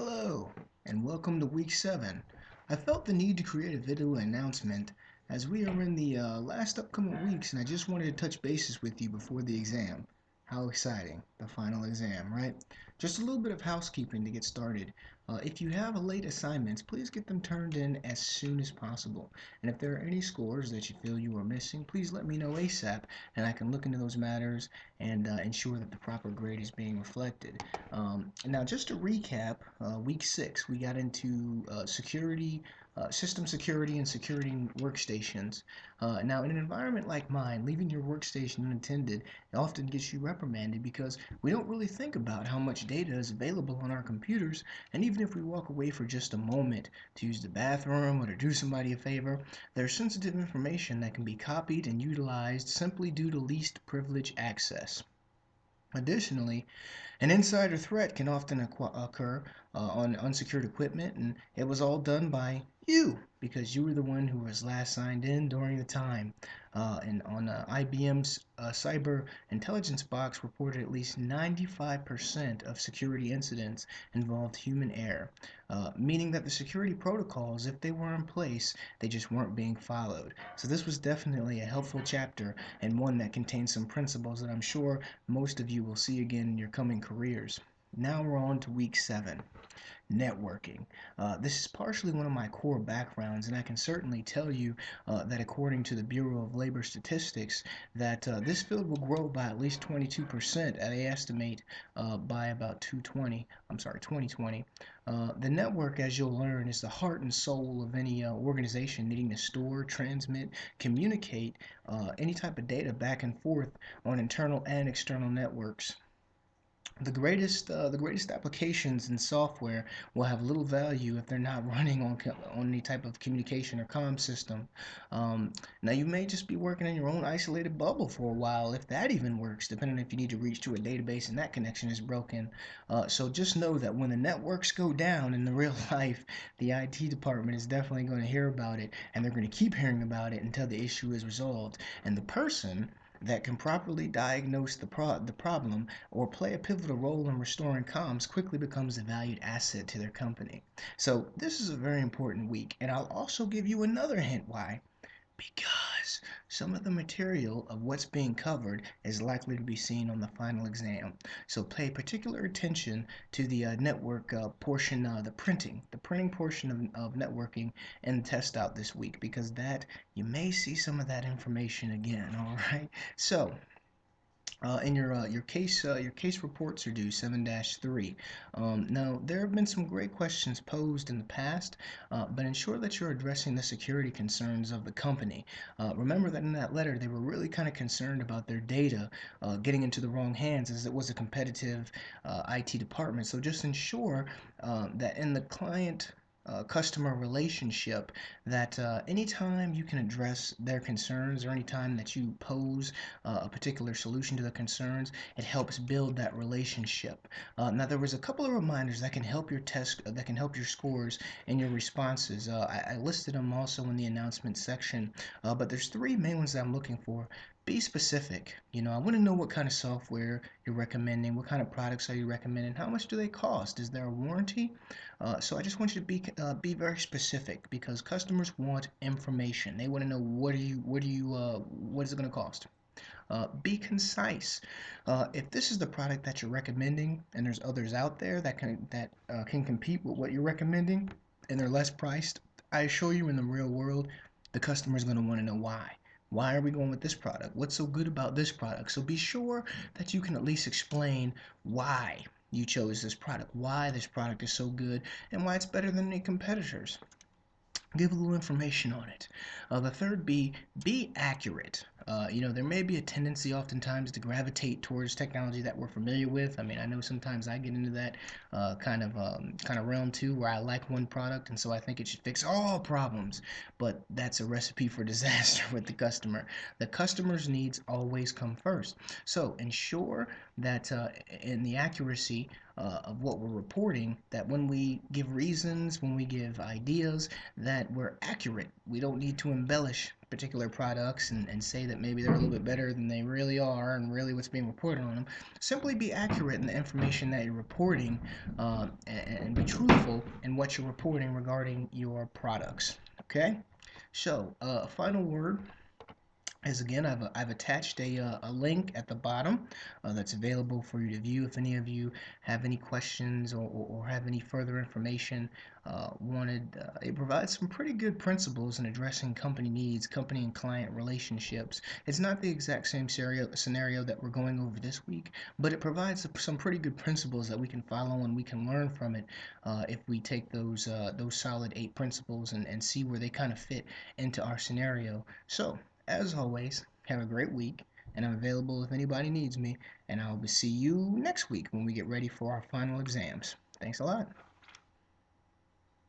Hello, and welcome to week 7. I felt the need to create a video announcement as we are in the last upcoming weeks, and I just wanted to touch bases with you before the exam. How exciting, the final exam, right? Just a little bit of housekeeping to get started. If you have late assignments, please get them turned in as soon as possible. And if there are any scores that you feel you are missing, please let me know ASAP, and I can look into those matters and ensure that the proper grade is being reflected. Now, just to recap, week 6, we got into system security and security workstations. Now, in an environment like mine, leaving your workstation unattended often gets you reprimanded because we don't really think about how much data is available on our computers, and even if we walk away for just a moment to use the bathroom or to do somebody a favor, there's sensitive information that can be copied and utilized simply due to least privilege access. Additionally, an insider threat can often occur on unsecured equipment, and it was all done by you because you were the one who was last signed in during the time. And on IBM's cyber intelligence box reported at least 95% of security incidents involved human error, meaning that the security protocols, if they were in place, they just weren't being followed. So this was definitely a helpful chapter and one that contains some principles that I'm sure most of you will see again in your coming careers. Now we're on to week 7, networking. This is partially one of my core backgrounds, and I can certainly tell you that according to the Bureau of Labor Statistics, that this field will grow by at least 22%, and they estimate by about 2020. The network, as you'll learn, is the heart and soul of any organization needing to store, transmit, communicate any type of data back and forth on internal and external networks. The greatest applications in software will have little value if they're not running on any type of communication or comm system. Now you may just be working in your own isolated bubble for a while, if that even works, depending if you need to reach to a database and that connection is broken. So just know that when the networks go down in the real life, the IT department is definitely going to hear about it, and they're going to keep hearing about it until the issue is resolved. And the person that can properly diagnose the problem or play a pivotal role in restoring comms quickly becomes a valued asset to their company. So this is a very important week, and I'll also give you another hint why. Because some of the material of what's being covered is likely to be seen on the final exam. So pay particular attention to the network portion, the printing portion of networking and test out this week, because that you may see some of that information again. All right. So in your case reports are due 7-3. Now there have been some great questions posed in the past, but ensure that you're addressing the security concerns of the company. Remember that in that letter they were really kind of concerned about their data getting into the wrong hands, as it was a competitive IT department. So just ensure that in the client customer relationship, that anytime you can address their concerns, or anytime that you pose a particular solution to the concerns, it helps build that relationship. Now there was a couple of reminders that can help your test, that can help your scores and your responses. I listed them also in the announcement section, but there's three main ones that I'm looking for. Be specific. I want to know what kind of software you're recommending, what kind of products are you recommending, how much do they cost, is there a warranty? So I just want you to be very specific, because customers want information. They want to know what is it going to cost. Be concise. If this is the product that you're recommending, and there's others out there that can compete with what you're recommending, and they're less priced, I assure you, in the real world, the customer is going to want to know why. Why are we going with this product? What's so good about this product? So be sure that you can at least explain why you chose this product, why this product is so good, and why it's better than any competitors. Give a little information on it. The third, be accurate. There may be a tendency oftentimes to gravitate towards technology that we're familiar with. I mean, I know sometimes I get into that kind of realm too, where I like one product and so I think it should fix all problems. But that's a recipe for disaster with the customer. The customer's needs always come first. So ensure that in the accuracy of what we're reporting, that when we give reasons, when we give ideas, that we're accurate. We don't need to embellish particular products and say that maybe they're a little bit better than they really are and really what's being reported on them. Simply be accurate in the information that you're reporting, and be truthful in what you're reporting regarding your products. Okay? So, final word is again, I've attached a link at the bottom that's available for you to view if any of you have any questions or have any further information wanted. It provides some pretty good principles in addressing company needs, company and client relationships. It's not the exact same scenario that we're going over this week, but it provides some pretty good principles that we can follow and we can learn from it if we take those solid 8 principles and see where they kind of fit into our scenario. So, as always, have a great week, and I'm available if anybody needs me, and I'll see you next week when we get ready for our final exams. Thanks a lot.